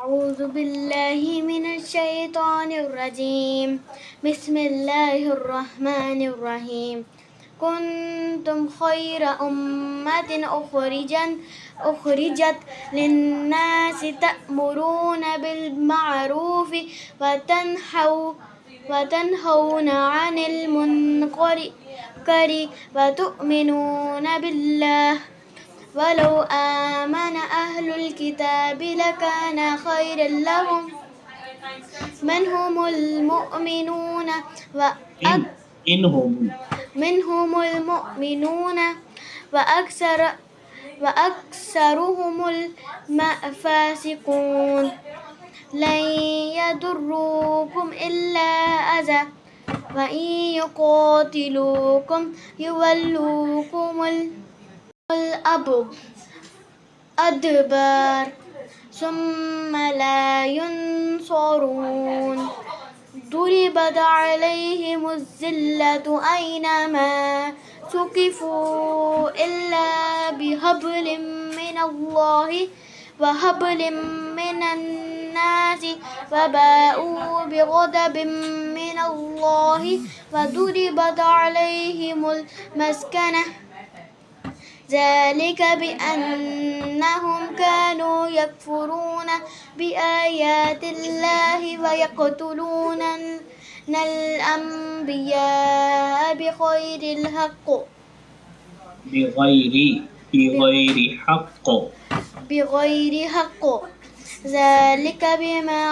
أعوذ بالله من الشيطان الرجيم. بسم الله الرحمن الرحيم. كنتم خير أمة أخرجت للناس تأمرون بالمعروف وتنهون عن المنكر وتؤمنون بالله ولو آمن أهل الكتاب لكان خيرا لهم منهم المؤمنون وأكثرهم الفاسقون. لن يضروكم إلا أذى وإن يقاتلوكم يولوكم الأدبار ثم لا ينصرون. ضربت عليهم الذلة أينما ثقفوا إلا بحبل من الله وحبل من الناس وباءوا بغضب من الله وضربت عليهم المسكنة ذلك بأنهم كانوا يكفرون بآيات الله ويقتلون الأنبياء بغير حق ذلك بما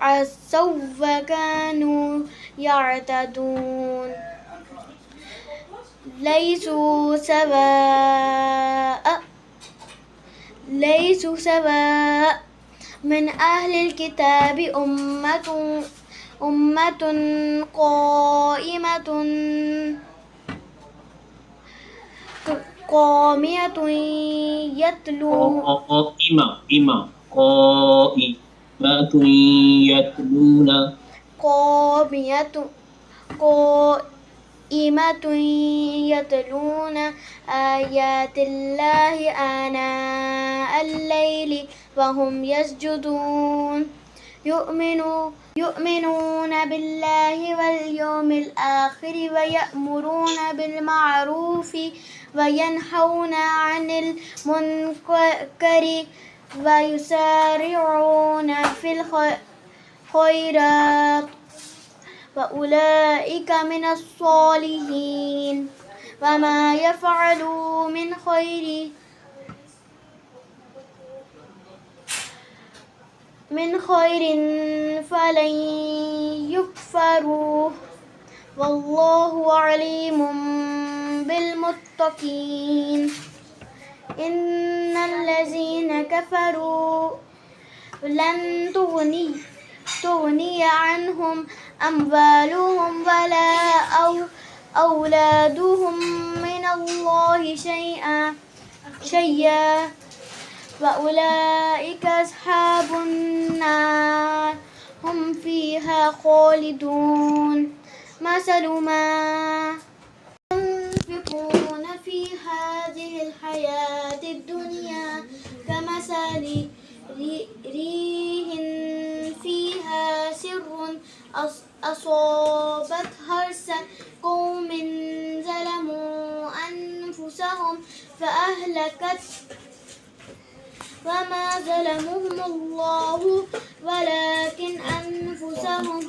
عصوا وكانوا يعتدون. ليسوا سواء من أهل الكتاب أمة قائمة يتلون آيات الله آناء الليل وهم يسجدون. يؤمنون بالله واليوم الآخر ويأمرون بالمعروف وينهون عن المنكر ويسارعون في الخيرات وأولئك من الصالحين. وما يفعلوا من خير فلن يكفروه والله عليم بالمتقين. إن الذين كفروا لن تغني عنهم أموالهم ولا أولادهم من الله شيئا وأولئك أصحاب النار هم فيها خالدون. مثل ما ينفقون في هذه الحياة الدنيا كمثل ريح فيها سر أصابت حرث قوم ظلموا أنفسهم فأهلكت وما ظلمهم الله ولكن أنفسهم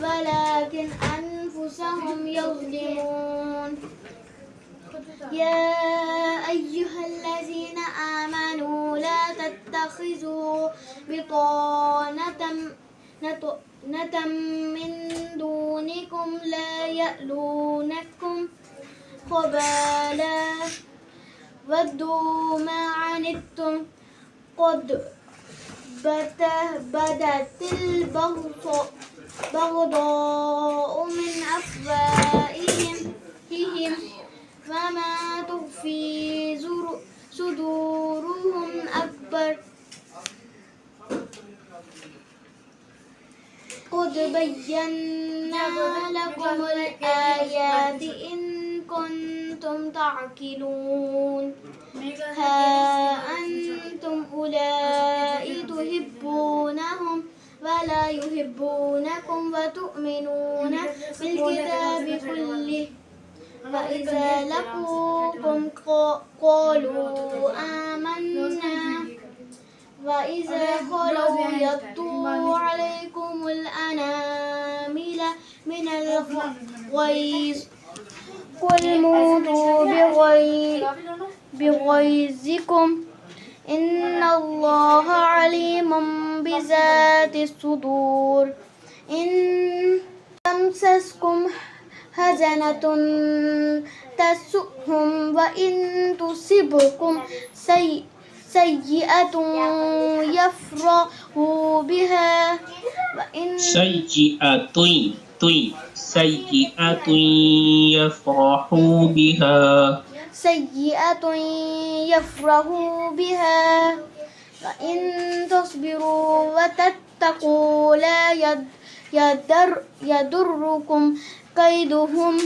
ولكن أنفسهم يظلمون. يا أيها الذين آمنوا لا تتخذوا بطانة من دونكم لا يألونكم خبالا ودوا ما عنتم قد بدت البغضاء من أفواههم وما تخفي صدورهم أكبر قد بينا لكم الآيات إن كنتم تعقلون ها أنتم أولئك تحبونهم ولا يحبونكم وتؤمنون بالكتاب كله وإذا لقوكم قالوا آمنا وإذا خلوا يضوا عليكم الأنامل من الغيظ قل موتوا بغيظكم إن الله عليم بذات الصدور إن تمسسكم حسنة تسؤهم وإن تصبكم سيئة يفرحوا بها وإن سيئة يفرحوا بها وإن تصبروا وتتقوا لا يضركم كيدهم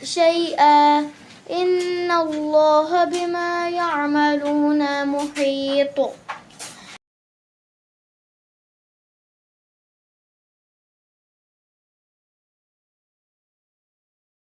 شيئا إن الله بما يعملون محيط